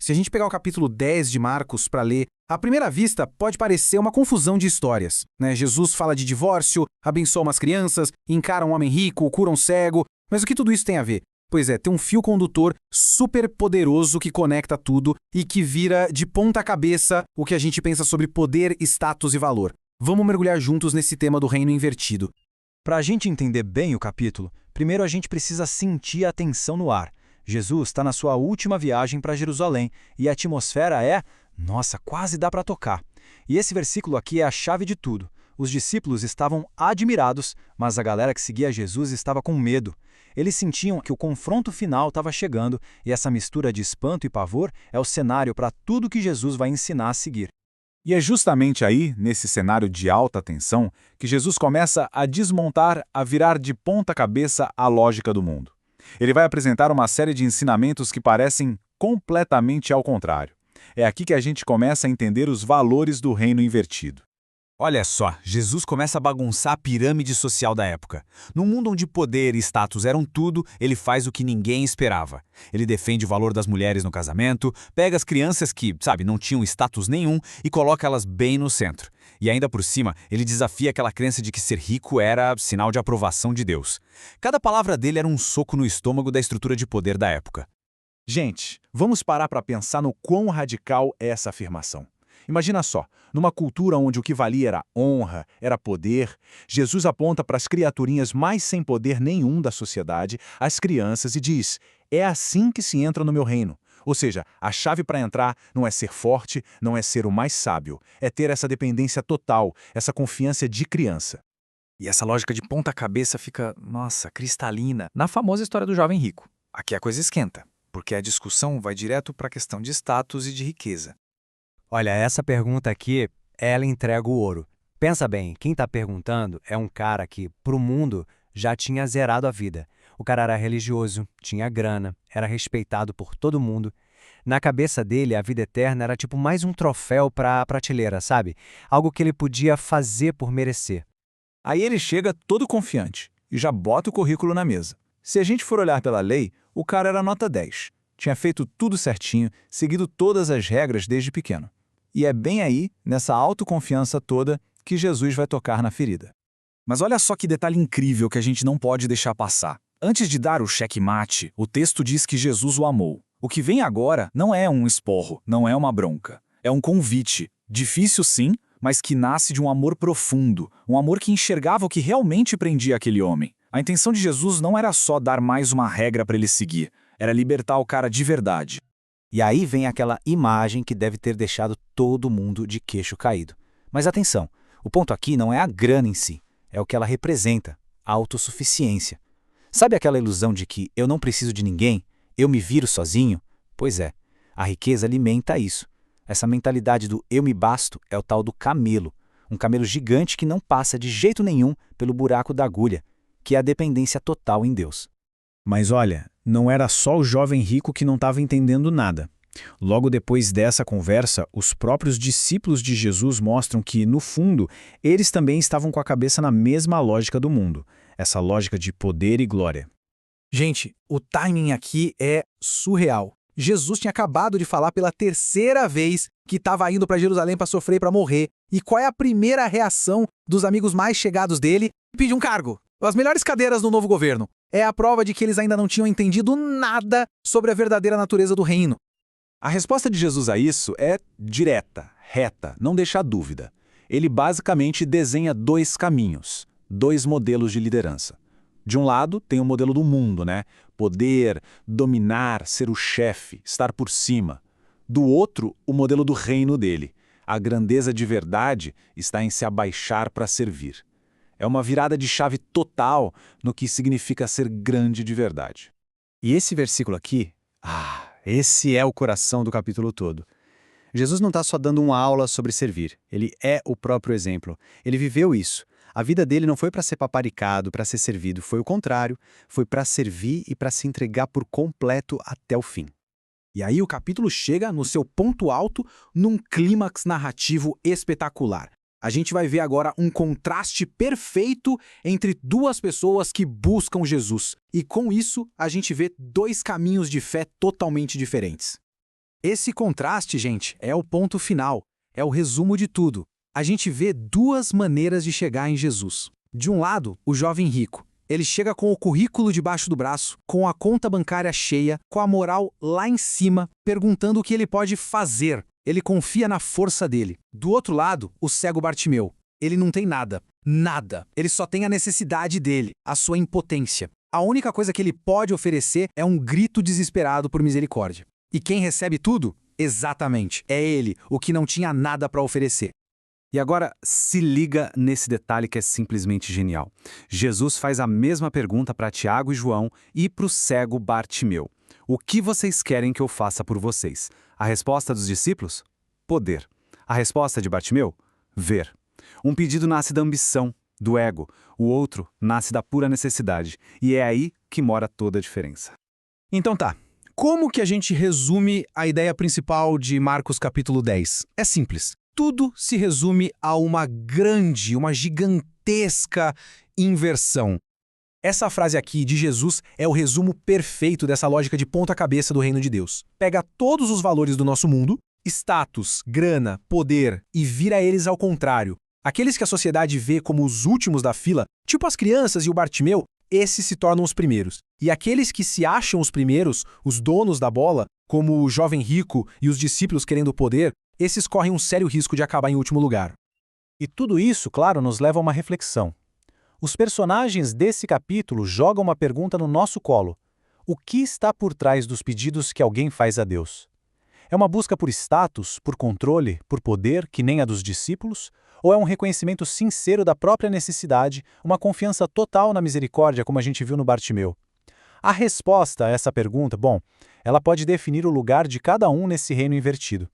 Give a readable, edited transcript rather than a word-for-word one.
Se a gente pegar o capítulo 10 de Marcos para ler, à primeira vista pode parecer uma confusão de histórias, né? Jesus fala de divórcio, abençoa umas crianças, encara um homem rico, cura um cego, mas o que tudo isso tem a ver? Pois é, tem um fio condutor super poderoso que conecta tudo e que vira de ponta cabeça o que a gente pensa sobre poder, status e valor. Vamos mergulhar juntos nesse tema do reino invertido. Para a gente entender bem o capítulo, primeiro a gente precisa sentir a tensão no ar. Jesus está na sua última viagem para Jerusalém e a atmosfera nossa, quase dá para tocar. E esse versículo aqui é a chave de tudo. Os discípulos estavam admirados, mas a galera que seguia Jesus estava com medo. Eles sentiam que o confronto final estava chegando e essa mistura de espanto e pavor é o cenário para tudo que Jesus vai ensinar a seguir. E é justamente aí, nesse cenário de alta tensão, que Jesus começa a desmontar, a virar de ponta cabeça a lógica do mundo. Ele vai apresentar uma série de ensinamentos que parecem completamente ao contrário. É aqui que a gente começa a entender os valores do reino invertido. Olha só, Jesus começa a bagunçar a pirâmide social da época. Num mundo onde poder e status eram tudo, ele faz o que ninguém esperava. Ele defende o valor das mulheres no casamento, pega as crianças que, não tinham status nenhum e coloca elas bem no centro. E ainda por cima, ele desafia aquela crença de que ser rico era sinal de aprovação de Deus. Cada palavra dele era um soco no estômago da estrutura de poder da época. Gente, vamos parar para pensar no quão radical é essa afirmação. Imagina só, numa cultura onde o que valia era honra, era poder, Jesus aponta para as criaturinhas mais sem poder nenhum da sociedade, as crianças, e diz: é assim que se entra no meu reino. Ou seja, a chave para entrar não é ser forte, não é ser o mais sábio, é ter essa dependência total, essa confiança de criança. E essa lógica de ponta cabeça fica, cristalina, na famosa história do jovem rico. Aqui a coisa esquenta, porque a discussão vai direto para a questão de status e de riqueza. Olha, essa pergunta aqui, ela entrega o ouro. Pensa bem, quem está perguntando é um cara que, pro mundo, já tinha zerado a vida. O cara era religioso, tinha grana, era respeitado por todo mundo. Na cabeça dele, a vida eterna era tipo mais um troféu para a prateleira, sabe? Algo que ele podia fazer por merecer. Aí ele chega todo confiante e já bota o currículo na mesa. Se a gente for olhar pela lei, o cara era nota 10. Tinha feito tudo certinho, seguido todas as regras desde pequeno. E é bem aí, nessa autoconfiança toda, que Jesus vai tocar na ferida. Mas olha só que detalhe incrível que a gente não pode deixar passar. Antes de dar o checkmate, o texto diz que Jesus o amou. O que vem agora não é um esporro, não é uma bronca. É um convite. Difícil sim, mas que nasce de um amor profundo. Um amor que enxergava o que realmente prendia aquele homem. A intenção de Jesus não era só dar mais uma regra para ele seguir. Era libertar o cara de verdade. E aí vem aquela imagem que deve ter deixado todo mundo de queixo caído. Mas atenção, o ponto aqui não é a grana em si, é o que ela representa, a autossuficiência. Sabe aquela ilusão de que eu não preciso de ninguém, eu me viro sozinho? Pois é, a riqueza alimenta isso. Essa mentalidade do eu me basto é o tal do camelo, um camelo gigante que não passa de jeito nenhum pelo buraco da agulha, que é a dependência total em Deus. Mas olha, não era só o jovem rico que não estava entendendo nada. Logo depois dessa conversa, os próprios discípulos de Jesus mostram que, no fundo, eles também estavam com a cabeça na mesma lógica do mundo, essa lógica de poder e glória. Gente, o timing aqui é surreal. Jesus tinha acabado de falar pela terceira vez que estava indo para Jerusalém para sofrer e para morrer. E qual é a primeira reação dos amigos mais chegados dele? Pedir um cargo. As melhores cadeiras no novo governo. É a prova de que eles ainda não tinham entendido nada sobre a verdadeira natureza do reino. A resposta de Jesus a isso é direta, reta, não deixa dúvida. Ele basicamente desenha dois caminhos, dois modelos de liderança. De um lado, tem o modelo do mundo, né? Poder, dominar, ser o chefe, estar por cima. Do outro, o modelo do reino dele. A grandeza de verdade está em se abaixar para servir. É uma virada de chave total no que significa ser grande de verdade. E esse versículo aqui, esse é o coração do capítulo todo. Jesus não está só dando uma aula sobre servir, ele é o próprio exemplo. Ele viveu isso. A vida dele não foi para ser paparicado, para ser servido, foi o contrário, foi para servir e para se entregar por completo até o fim. E aí o capítulo chega no seu ponto alto num clímax narrativo espetacular. A gente vai ver agora um contraste perfeito entre duas pessoas que buscam Jesus. E com isso, a gente vê dois caminhos de fé totalmente diferentes. Esse contraste, gente, é o ponto final, é o resumo de tudo. A gente vê duas maneiras de chegar em Jesus. De um lado, o jovem rico. Ele chega com o currículo debaixo do braço, com a conta bancária cheia, com a moral lá em cima, perguntando o que ele pode fazer. Ele confia na força dele. Do outro lado, o cego Bartimeu. Ele não tem nada. Nada. Ele só tem a necessidade dele, a sua impotência. A única coisa que ele pode oferecer é um grito desesperado por misericórdia. E quem recebe tudo? Exatamente. É ele, o que não tinha nada para oferecer. E agora, se liga nesse detalhe que é simplesmente genial. Jesus faz a mesma pergunta para Tiago e João e para o cego Bartimeu. O que vocês querem que eu faça por vocês? A resposta dos discípulos? Poder. A resposta de Bartimeu? Ver. Um pedido nasce da ambição, do ego. O outro nasce da pura necessidade. E é aí que mora toda a diferença. Então tá. Como que a gente resume a ideia principal de Marcos capítulo 10? É simples. Tudo se resume a uma gigantesca inversão. Essa frase aqui de Jesus é o resumo perfeito dessa lógica de ponta cabeça do reino de Deus. Pega todos os valores do nosso mundo, status, grana, poder, e vira eles ao contrário. Aqueles que a sociedade vê como os últimos da fila, tipo as crianças e o Bartimeu, esses se tornam os primeiros. E aqueles que se acham os primeiros, os donos da bola, como o jovem rico e os discípulos querendo poder, esses correm um sério risco de acabar em último lugar. E tudo isso, claro, nos leva a uma reflexão. Os personagens desse capítulo jogam uma pergunta no nosso colo. O que está por trás dos pedidos que alguém faz a Deus? É uma busca por status, por controle, por poder, que nem a dos discípulos? Ou é um reconhecimento sincero da própria necessidade, uma confiança total na misericórdia, como a gente viu no Bartimeu? A resposta a essa pergunta, ela pode definir o lugar de cada um nesse reino invertido.